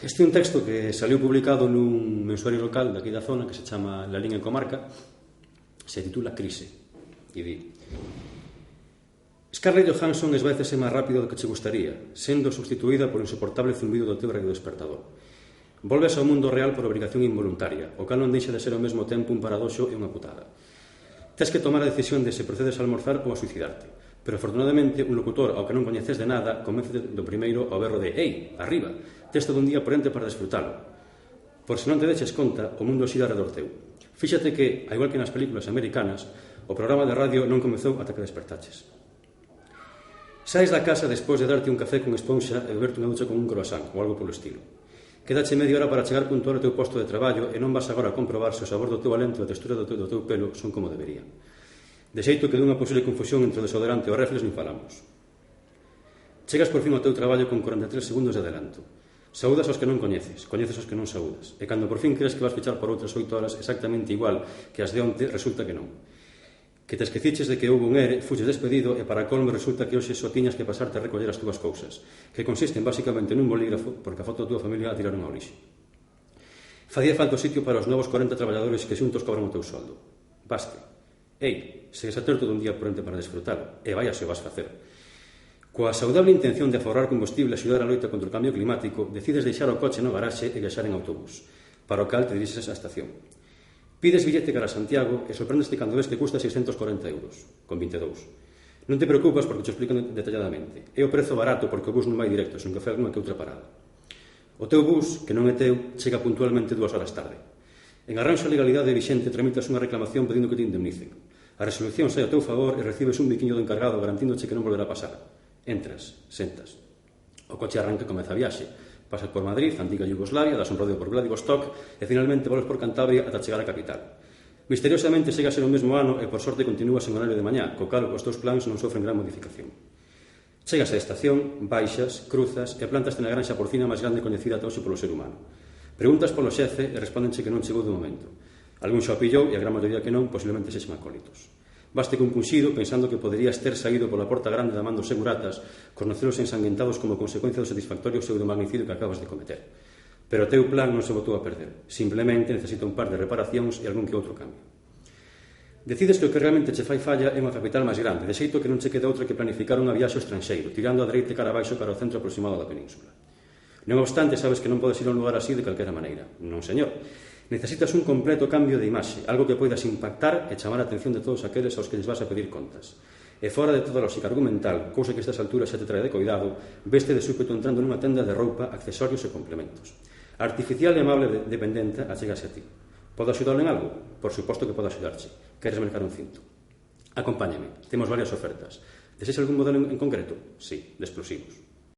Este é un texto que saliu publicado nun mensuario local daqui da zona que se chama La Liña en Comarca, se titula Crise, e di: Scarlett Johansson esvaécese máis rápido do que che gustaría, sendo substituída por insoportable zumbido do teu radiodespertador. Volves ao mundo real por obrigación involuntaria, o cal non deixa de ser ao mesmo tempo un paradoxo e unha putada. Tes que tomar a decisión de se procedes a almorzar ou a suicidarte, pero afortunadamente un locutor ao que non coñeces de nada convence do primeiro ao berro de «Ei, arriba, tes todo un día por ente para desfrutalo». Por se non te deches conta, o mundo xira alrededor teu. Fíxate que, ao igual que nas películas americanas, o programa de radio non comezou ata que despertaches. Saes da casa despois de darte un café con esponxa e beberte unha ducha con un croissant ou algo polo estilo. Quedache media hora para chegar puntual ao teu posto de traballo e non vas agora a comprobar se o sabor do teu alento e a textura do teu pelo son como deberían. De xeito que dunha posible confusión entre o desodorante e o reflex nin falamos. Chegas por fin ao teu traballo con 43 segundos de adelanto. Saúdas aos que non coñeces, coñeces aos que non saúdas. E cando por fin crees que vas fichar por outras 8 horas exactamente igual que as de onte, resulta que non. Que te esqueciches de que houve un ERE, fuches despedido e para colme resulta que hoxe só tiñas que pasarte a recoller as túas cousas, que consisten basicamente nun bolígrafo porque a foto da túa familia a tiraron ao lixo. Facía falta o sitio para os novos 40 traballadores que xuntos cobran o teu soldo. Baste. Ei, segues a ter todo un día por ente para desfrutalo, e vai se o vas facer. Coa saudable intención de aforrar combustible e axudar a loita contra o cambio climático, decides deixar o coche no garaxe e viaxar en autobús, para o cal te dirixes á estación. Pides billete cara a Santiago e sorprendeste cando ves que custa 640 euros, con 22. Non te preocupas porque te explican detalladamente. É o prezo barato porque o bus non vai directo, senón que fai alguna que outra parada. O teu bus, que non é teu, chega puntualmente 2 horas tarde. En arranxo a legalidade vixente tramitas unha reclamación pedindo que te indemnicen. A resolución sai a teu favor e recibes un biquiño do encargado garantíndoche que non volverá a pasar. Entras, sentas. O coche arranca e comeza a viaxe. Pasas por Madrid, antiga Yugoslavia, das un rodeo por Vladivostok e finalmente volves por Cantabria ata chegar á capital. Misteriosamente chega a ser o mesmo ano e por sorte continúas en horario de mañá, co cal os teus plans non sofren gran modificación. Chegas á estación, baixas, cruzas e plantaste na granxa porcina máis grande coñecida ata hoxe polo ser humano. Preguntas polo xefe e respóndenche que non chegou de momento. Algún xa o pillou e a gran maioría que non, posiblemente sexan acólitos. Vaste compunxido pensando que poderías ter saído pola porta grande da man dos seguratas cos nocelos ensanguentados como consecuencia do satisfactorio pseudomagnicidio que acabas de cometer. Pero o teu plan non se botou a perder. Simplemente necesita un par de reparacións e algún que outro cambio. Decides que o que realmente che fai falla é unha capital máis grande, de xeito que non che queda outra que planificar unha viaxe ao estranxeiro, tirando a dereita cara abaixo cara ao centro aproximado da península. Non obstante, sabes que non podes ir a un lugar así de calquera maneira. Non, señor. Necesitas un completo cambio de imaxe, algo que poidas impactar e chamar a atención de todos aqueles aos que lles vas a pedir contas. E fora de toda a lógica argumental, cousa que a estas alturas xa te trae de coidado, veste de súpeto entrando nunha tenda de roupa, accesorios e complementos. A artificial e amable dependenta achegase a ti. Podo axudar en algo? Por suposto que podo axudarche. Queres mercar un cinto? Acompáñame, temos varias ofertas. Deseas algún modelo en concreto? Sí, de explosivos.